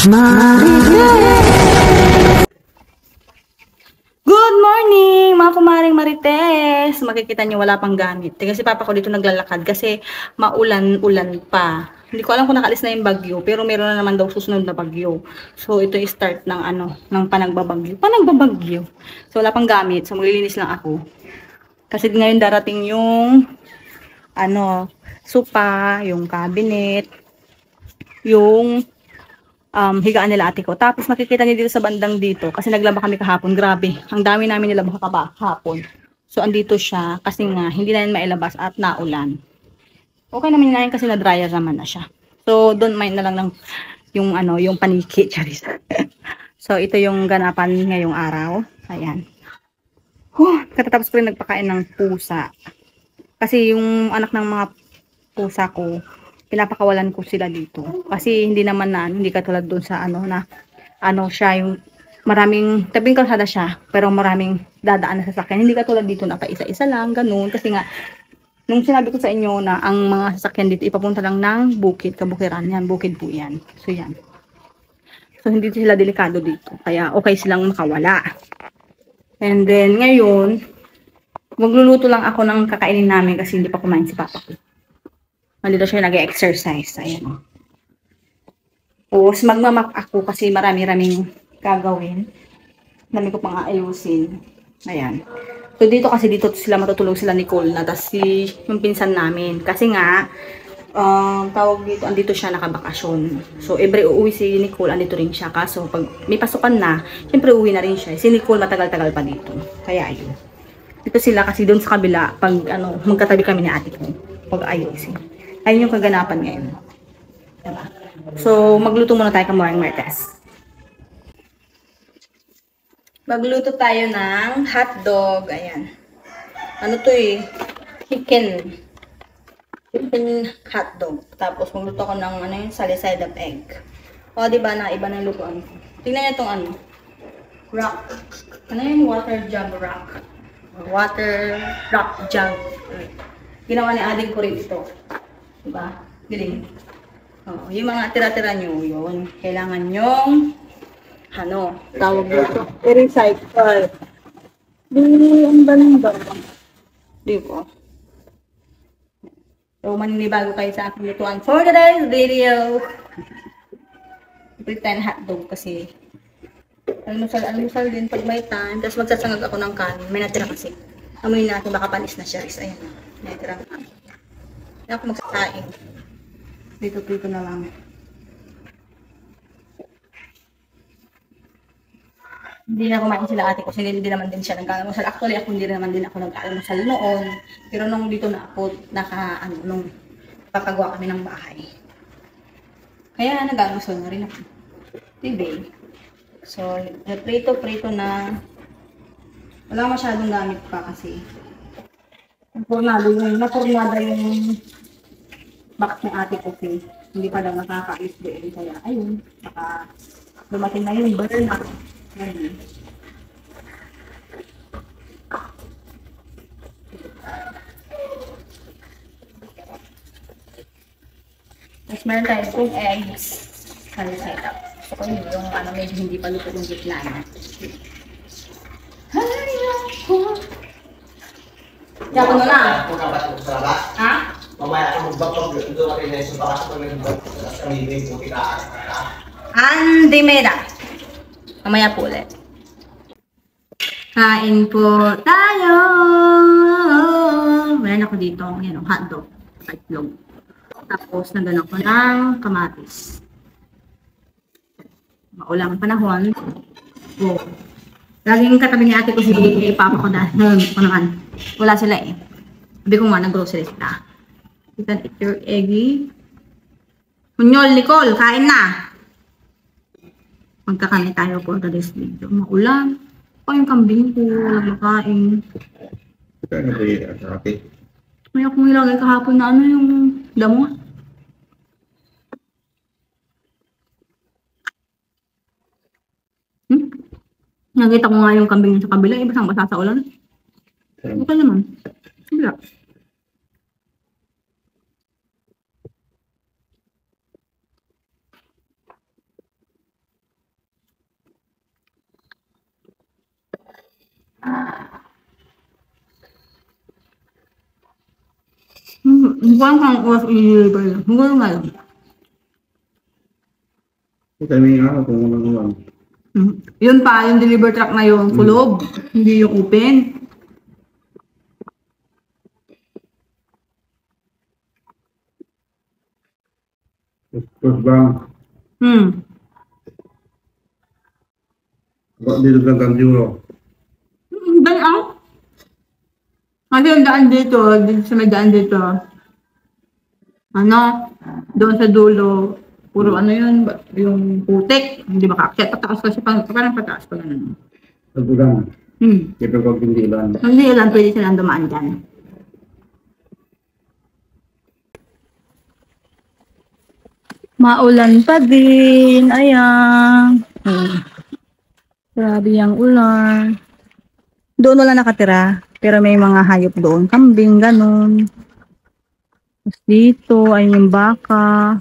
Good morning, mga kumaring Marites! Makikita niyo wala pang gamit. Kasi papa ko dito naglalakad kasi maulan-ulan pa. Hindi ko alam kung nakaalis na yung bagyo, pero meron na naman daw susunod na bagyo. So, ito yung start ng ng panagbabagyo. Panagbabagyo. So, wala pang gamit. So, maglilinis lang ako. Kasi ngayon darating yung sopa, yung cabinet, yung higaan nila ate ko. Tapos makikita niyo dito sa bandang dito, kasi naglaba kami kahapon, grabe. Ang dami namin nilaba kahapon. So andito siya, kasi nga hindi na yan mailabas at naulan. Okay naman yun kasi na-dryer naman na siya. So don't mind na lang ng yung paniki, charis. So ito yung ganapan ngayong araw. Ayan. Katatapos ko rin nagpakain ng pusa. Kasi yung anak ng mga pusa ko, pinapakawalan ko sila dito. Kasi hindi naman hindi katulad doon sa siya yung maraming, tabing kalsada siya, pero maraming dadaan na sasakyan. Hindi katulad dito na pa isa-isa lang, ganun. Kasi nga, nung sinabi ko sa inyo na ang mga sasakyan dito ipapunta lang ng bukid, kabukiran yan, bukid po yan. So yan. So hindi sila delikado dito. Kaya okay silang makawala. And then ngayon, magluluto lang ako ng kakainin namin kasi hindi pa kumain si papa ko. Nandito siya nag-exercise. Ayan. Tapos, magmamap ako kasi marami-raming gagawin. Dami ko pang aayusin. Ayan. So, dito sila matutulog sila Nicole na. Tapos, yung pinsan namin. Kasi nga, tawag dito, andito siya nakabakasyon. So, every uuwi si Nicole, andito rin siya. Kaso, pag may pasukan na, syempre uuwi na rin siya. Si Nicole matagal-tagal pa dito. Kaya, ayun. Dito sila kasi doon sa kabila, pag magkatabi kami ni ate ko. Pag ayusin. Ayun yung kaganapan ngayon. Diba? So, magluto muna tayo kamorang Marites. Magluto tayo ng hotdog. Ayan. Ano to eh? Chicken hotdog. Tapos, magluto ko ng side of egg. O, diba na iba na yung lutuan ko. Tingnan niyo itong rock. Ano yung water jug rock? Water rock jug. Ginawa ni ading ko rin ito. Diba? Galing. Oh, yung mga tira-tira nyo, yun. Kailangan nyong, tawag dito, i-recycle. Ang banda. Diba? So, maninibago kayo sa aking lutuan for today's video. Pretend hotdog kasi. Almusal din pag may time. Tapos magsasangag ako ng kanin. May natira kasi. Amoy natin, baka panis na siya. Ayan. May natira ng kanin. Hindi ako magsasaing. Dito na lang. Hindi na kumain sila ate ko. Hindi naman din siya nag-almusal. Actually, ako hindi naman din ako nag-almusal noon. Pero nung dito na ako, nung papagawa kami ng bahay. Kaya nag-almusal na rin ako. Diba? So, prito na. Wala masyadong gamit pa kasi. Napurnada yung box ng ate ko kasi hindi pa daw nakaka-is din. Kaya, ayun. Baka dumating na yung burn up. Ngayon. Tapos meron tayo 2 eggs. Side up. So, yung medyo hindi pa luto yung gitna na. Kaya ko na lang. Ha? Mamaya ako magbakog doon natin na yung baka sa pamilya ko kita. Andimeda. Mamaya po ulit. Kain po tayo. Meron ako dito, hotdog, itlog. Tapos nagano ko ng kamatis. Maulang panahon. Oh. Laging katabi ni ate ko si papa ko dahil wala sila eh. Sabi ko nga, nag-grocery sila. You can eat your eggy. Munyol, Nicole, kain na! Magkakain tayo po sa this video. Maulan. Yung kambing ko, walang makain. Ano ba yun? Okay. May akong ilagay kahapon na yung damo. Nakita ko nga yung kambing sa kabila, basang basa sa ulan. Okay naman. Wala. Mukhang kang oras i-deliver yun. Siguro ngayon. Ito may nga kung ano naman. Yun pa, yung deliver truck na yung kulob. Hindi yung open. First bang, bakit dito lang euro? Daan ang. Kasi yung daan dito sa may daan dito. Ano, doon sa dulo, puro ano yun, yung putik. Hindi makakit. Pataas kasi, parang pataas pa lang. Pagkulang, kaya pag hindi lang. Hindi lang pwede silang dumaan dyan. Maulan pa din. Ayan. Grabe yung ulan. Doon wala nakatira. Pero may mga hayop doon. Kambing, ganun. Tapos dito, ayun yung baka.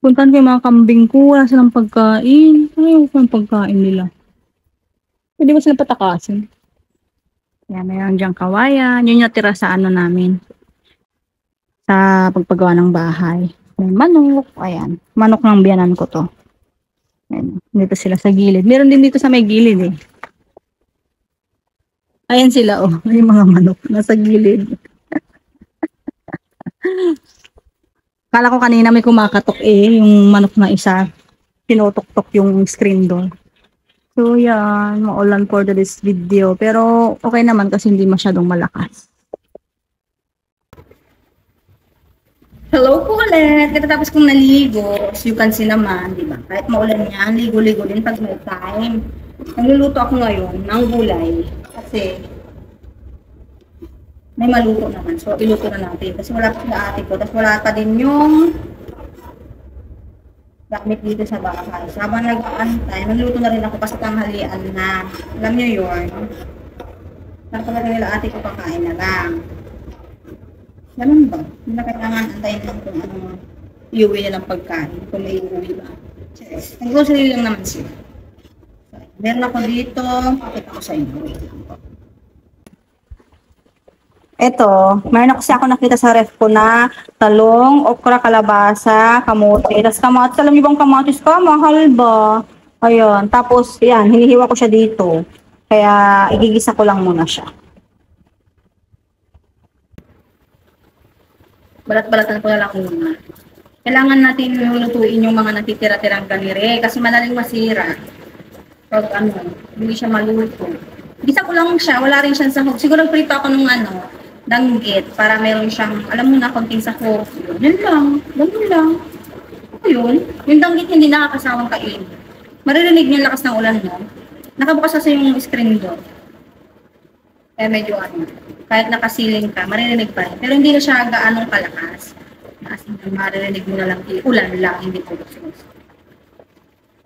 Puntan ko yung mga kambing ko. Wala silang pagkain. Ayaw ko yung pagkain nila. Pwede ba silang patakasin? Yan, mayroon diyang kawayan. Yun yung natira sa ano namin. Sa pagpagawa ng bahay. May manok. Ayan. Manok ng biyanan ko to. Ayan. Dito sila sa gilid. Meron din dito sa may gilid eh. Ayan sila oh. May mga manok. Nasa gilid. Kala ko kanina may kumakatok eh. Yung manok na isa. Pinutok-tok yung screen door. So yan. Maulan for this video. Pero okay naman kasi hindi masyadong malakas. Hello po ulit. Katapos kong naligo. As you can see naman, di ba? Kahit maulan yan, ligo-ligo din pag may time. Nagluluto ako ngayon ng gulay. Kasi may maluto naman. So, iluto na natin. Kasi wala pa sila ate ko. Tapos wala pa din yung gamit dito sa bahay. So, habang nag-aantay, nagluto na rin ako kasi tanghalian na. Alam nyo yun. Napagalaga nila ate ko pakain na lang. Ganun ba? Hindi na kailangan antayin lang kung ano iuwi nilang pagkain. Kung may iuwi ba. Nag-grocery lang naman sila. So, meron ako dito. Pakita ko sa inyo. Wait lang po. Ito, meron kasi ako nakita sa ref ko na talong, okra, kalabasa, kamote. Tapos kamatis, alam niyo bang kamatis ka? Mahal ba? Ayun. Tapos, yan, hinihiwa ko siya dito. Kaya, igigisa ko lang muna siya. Balat-balatan ko na lang muna. Kailangan natin lutuin yung mga natitira-tirang ganire kasi madaling masira. Pag ano, hindi siya maluto. Gisa ko lang siya, wala rin siyang sahog. Siguro prito ako nung ano, danggit para meron siyang, alam mo na, konting sahog. Yun lang, ganun lang. Ayun, yung danggit hindi nakakasawang kain. Maririnig niyo yung lakas ng ulan mo. Nakabukas kasi yung screen door. Eh medyo ano, kahit nakasiling ka, maririnig pa rin. Pero hindi na siya gaanong kalakas. As in, maririnig mo na lang, ulan lang, hindi po gusto.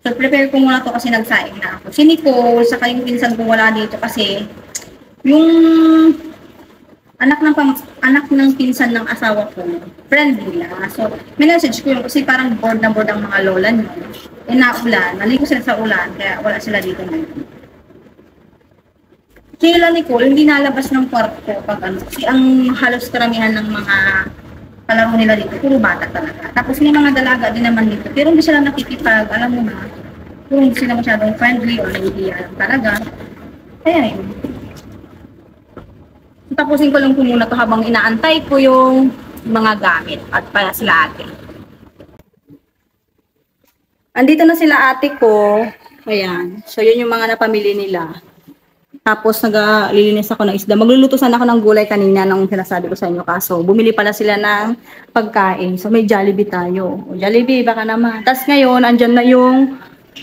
So, prepare ko muna to kasi nagsaing na ako. Si Nicole, saka yung pinsan ko wala dito kasi yung anak ng pinsan ng asawa ko, friend nila. So, may message ko yun kasi parang bored na bored ang mga lola niyo. Eh, naulan, naligo sila sa ulan, kaya wala sila dito ngayon. Kaya Nicole, hindi nalabas ng kwarto pag ano. Kasi ang halos karamihan ng mga kalaro nila dito, puro bata talaga. Tapos may mga dalaga din naman dito. Pero hindi sila nakikipag, alam mo na, puro hindi sila masyadong friendly o hindi alam talaga. Kaya yun. Tapusin ko lang po muna to habang inaantay ko yung mga gamit at para sila ate. Andito na sila ate ko. Ayan. So, yun yung mga napamili nila. Tapos, naglilinis ako ng isda. Magluluto sana ako ng gulay kanina nung sinasabi ko sa inyo. Kaso, bumili pala sila ng pagkain. So, may Jollibee tayo. O, Jollibee, baka naman. Tapos ngayon, andyan na yung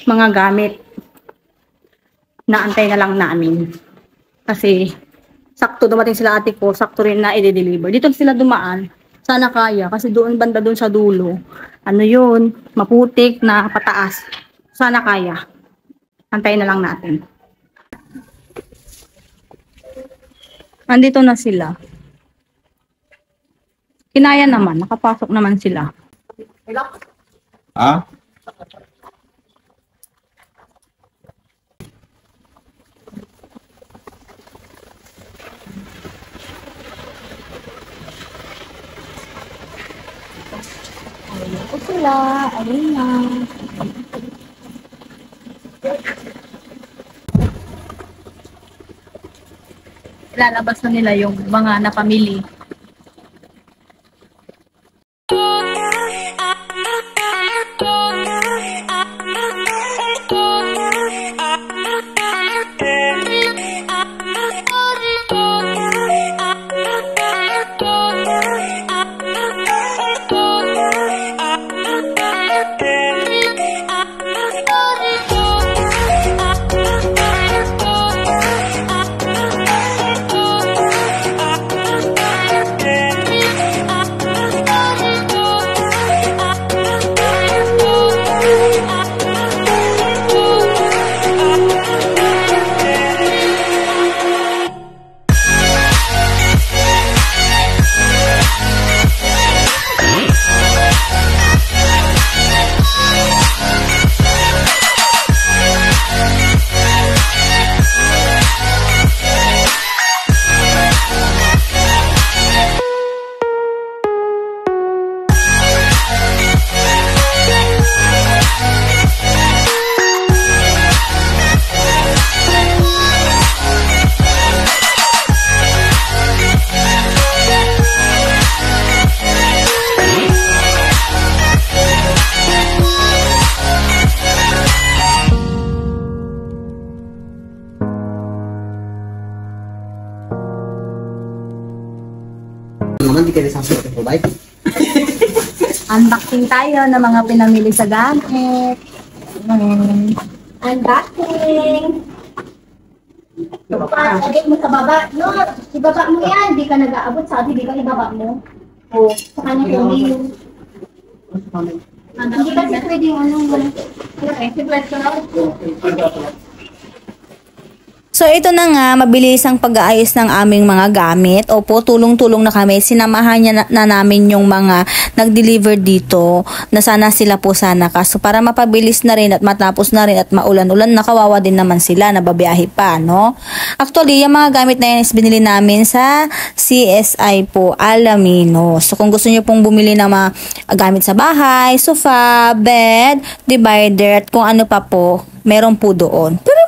mga gamit. Naantay na lang namin. Kasi, sakto dumating sila ate ko. Sakto rin na i-deliver. Dito sila dumaan. Sana kaya. Kasi doon, banda doon sa dulo. Ano yun? Maputik na pataas. Sana kaya. Antayin na lang natin. Andito na sila. Kinaya naman. Nakapasok naman sila. Ah? po sila. Ayun na. Lalabas na nila yung mga napamili. Naman, di ka rin sasagot ko, bye. Unboxing tayo ng mga pinamili sa gamit. Unboxing! Lagay mo sa baba. No, ibaba mo yan. Di ka nag-aabot. Sabi, di ba ibaba mo? Oo. Sa kanya hindi yung... Hindi kasi pwede yung anong... Okay, sigurado na. So ito na nga, mabilis ang pag-aayos ng aming mga gamit. Opo, tulong-tulong na kami. Sinamahan niya na namin yung mga nag-deliver dito na sana sila po sana. Kaso para mapabilis na rin at matapos na rin at maulan-ulan, nakawawa din naman sila, nababiyahe pa, no? Actually, yung mga gamit na yan is binili namin sa CSI po, Alamino. So kung gusto niyo pong bumili ng mga gamit sa bahay, sofa, bed, divider, at kung ano pa po, meron po doon. Pero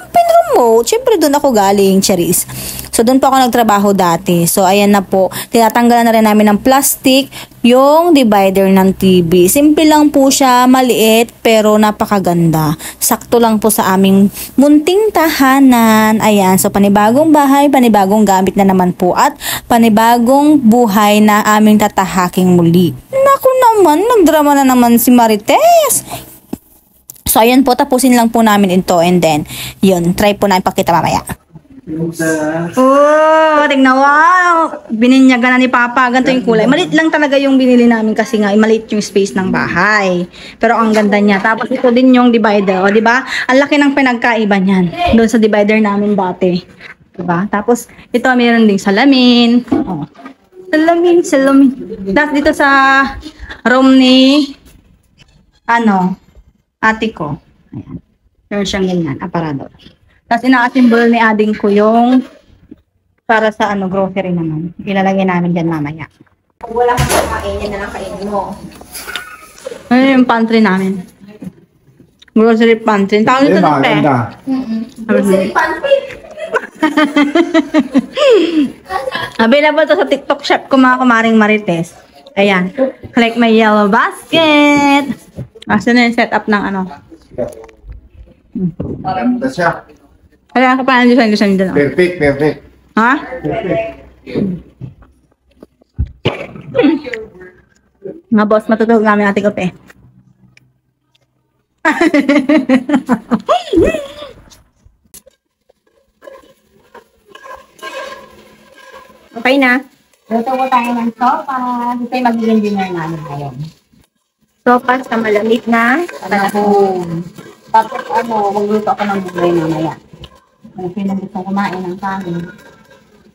remote, syempre doon ako galing, Charis. So doon po ako nagtrabaho dati. So ayan na po, tinatanggalan na rin namin ng plastic yung divider ng TV. Simple lang po siya, maliit pero napakaganda. Sakto lang po sa aming munting tahanan. Ayan, so panibagong bahay, panibagong gamit na naman po at panibagong buhay na aming tatahaking muli. Naku naman, nagdrama na naman si Marites. So, ayan po, tapusin lang po namin ito and then, yun, try po namin pakita mamaya. Oh, tingnan, wow! Bininyagan na ni Papa, ganito yung kulay. Malit lang talaga yung binili namin kasi nga, maliit yung space ng bahay. Pero ang ganda niya. Tapos ito din yung divider, o, di ba? Ang laki ng pinagkaiba niyan doon sa divider namin dati. Di ba? Tapos, ito mayroon ding salamin. Oh. Salamin. Tapos dito sa room ni, ate ko. Ayan. Meron siyang ganyan, aparador. Tapos ina-assemble ni ading ko yung para sa grocery naman. Ilalagay namin dyan mamaya. Kung wala kang kakain, yan na lang kainin mo. Ano yung pantry namin? Grocery pantry. Tawag nito sa pe. Grocery pantry. Available to sa TikTok shop ko mga kumaring Marites. Ayan. Collect my yellow basket. Asa na yung setup ng Maganda siya. Kaya ka pa nandiyo sa dito. Perfect. Ha? Mga boss, matutulog namin natin kape. Okay na. Luto ko tayo ng sopa. Ito yung magiging dinner namin ngayon. Sopa sa malamig na panahon. Tapos magluto ako ng gulay mamaya. Kung sino gusto kumain ng kanin.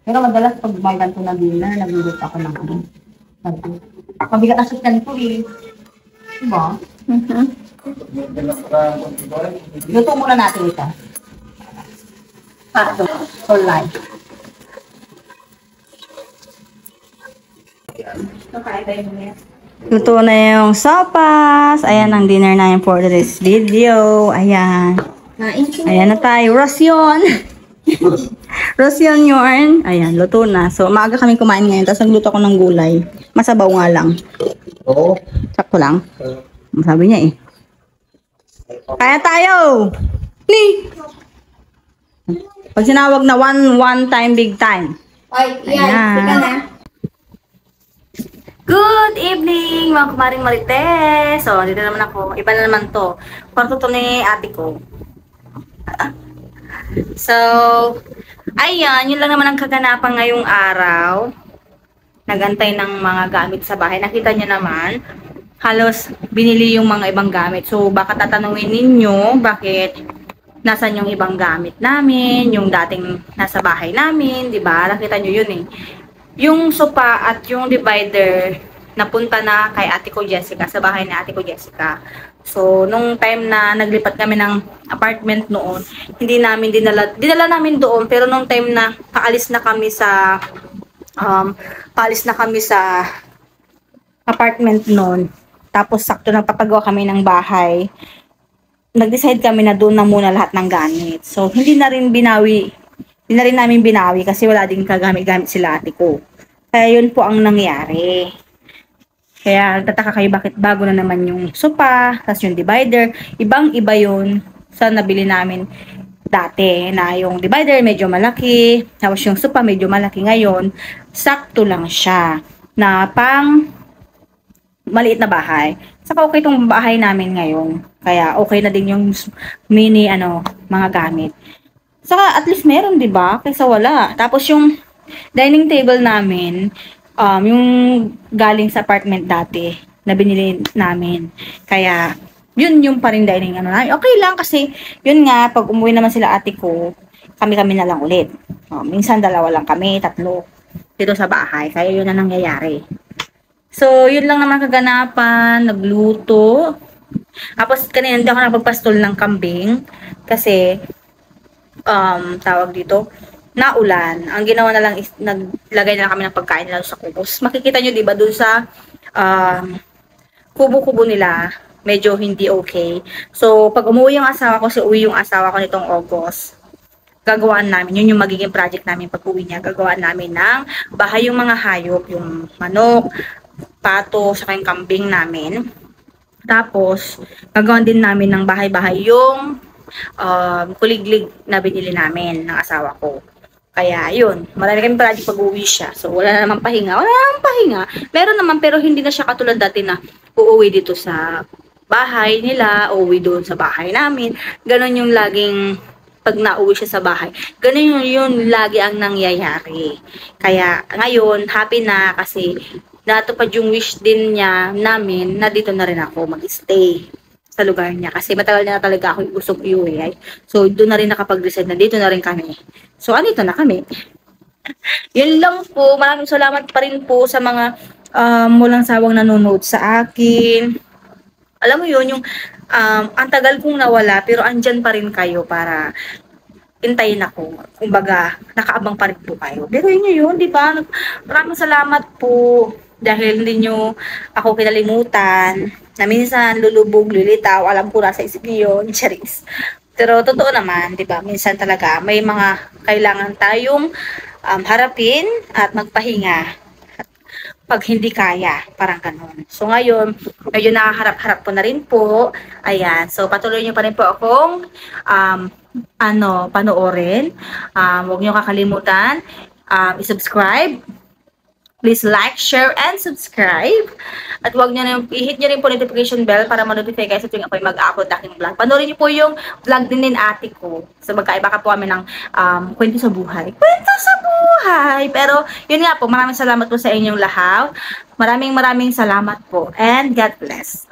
Pero madalas pag may ganito na dinner, nagluluto ako ng mabigat ang chicken ko eh. Diba? Luto muna natin ito. Pato. For life. Okay, tayo muna. Luto na yung sopas. Ayan ang dinner namin for this video. Ayan. Ayan na tayo. Rasyon. Rasyon yun. Ayan, luto na. So, maaga kami kumain ngayon. Tapos nagluto ako ng gulay. Masabaw nga lang. Oo. Sakto lang. Sabi niya eh. Kaya tayo! Ni! Pag sinawag na one time, big time. Ay, Ayan. Tika na. Good evening, mga kumaring Marites. So, dito naman ako. Iba na naman to. Kwarto to ni ate ko. So, ayan, yun lang naman ang kaganapan ngayong araw. Nagantay ng mga gamit sa bahay. Nakita niyo naman, halos binili yung mga ibang gamit. So, baka tatanungin ninyo, bakit nasan yung ibang gamit namin, yung dating nasa bahay namin, di ba? Nakita nyo yun eh. Yung sopa at yung divider, napunta na kay ate ko Jessica, sa bahay ni ate ko Jessica. So, nung time na naglipat kami ng apartment noon, hindi namin dinala namin doon, pero nung time na paalis na kami sa apartment noon, tapos sakto nagpapagawa kami ng bahay, nag-decide kami na doon na muna lahat ng gamit. So, hindi na rin namin binawi kasi wala din kagamit-gamit sila ate ko. Kaya yun po ang nangyari. Kaya tataka kayo bakit bago na naman yung sopa, tapos yung divider, ibang-iba yun sa nabili namin dati na yung divider medyo malaki, tapos yung sopa medyo malaki. Ngayon, sakto lang siya na pang maliit na bahay. Saka okay itong bahay namin ngayon. Kaya okay na din yung mini mga gamit. Saka at least meron, 'di ba? Kaysa wala. Tapos yung dining table namin, yung galing sa apartment dati na binili namin. Kaya yun yung pa rin dining namin. Okay lang kasi yun nga pag umuwi naman sila ate ko, kami-kami na lang ulit. Minsan dalawa lang kami, tatlo dito sa bahay. Kaya yun na nangyayari. So, yun lang naman kaganapan, nagluto. Tapos, kanina hindi ako napagpastol ng kambing kasi, tawag dito, naulan. Ang ginawa na lang is, naglagay na lang kami ng pagkain lalo sa kubos. Makikita nyo, diba, dun sa kubo-kubo nila, medyo hindi okay. So, pag umuwi yung asawa ko, uwi yung asawa ko nitong August, gagawaan namin, yun yung magiging project namin pag uwi niya, gagawaan namin ng bahay yung mga hayop, yung manok, pato, saka yung kambing namin. Tapos, gagawin din namin ng bahay-bahay yung kuliglig na binili namin ng asawa ko. Kaya, yun. Marami kami project pag-uwi siya. So, wala na naman pahinga. Wala na naman pahinga. Meron naman, pero hindi na siya katulad dati na uuwi dito sa bahay nila, uuwi doon sa bahay namin. Ganon yung laging pag nauwi siya sa bahay. Ganon yun lagi ang nangyayari. Kaya, ngayon, happy na kasi natupad yung wish din niya namin na dito na rin ako mag-stay sa lugar niya. Kasi matagal na talaga ako gustong iuwi. So, doon na rin nakapag-decide na dito na rin kami. So, andito na kami. Yun lang po. Maraming salamat pa rin po sa mga walang sawang nanonood sa akin. Alam mo yun, yung ang tagal kong nawala, pero andyan pa rin kayo para intayin ako. Kumbaga, nakaabang pa rin po kayo. Pero yun, di ba? Maraming salamat po. Dahil hindi nyo ako kinalimutan, na minsan lulubog, lulitaw, alam ko nasa isip niyo yun, charis. Pero totoo naman, di ba? Minsan talaga may mga kailangan tayong harapin at magpahinga pag hindi kaya, parang ganun. So ngayon, medyo nakaharap-harap po na rin po. Ayan, so patuloy nyo pa rin po akong panoorin. Huwag nyo kakalimutan i-subscribe. Please like, share, and subscribe. At huwag nyo na i-hit nyo rin po notification bell para ma-notify kayo sa tuwing ako'y mag-upload aking vlog. Panoorin nyo po yung vlog din ate ko. So magkaiba ka po kami ng kwento sa buhay. Kwento sa buhay! Pero yun nga po, maraming salamat po sa inyong lahat. Maraming salamat po. And God bless.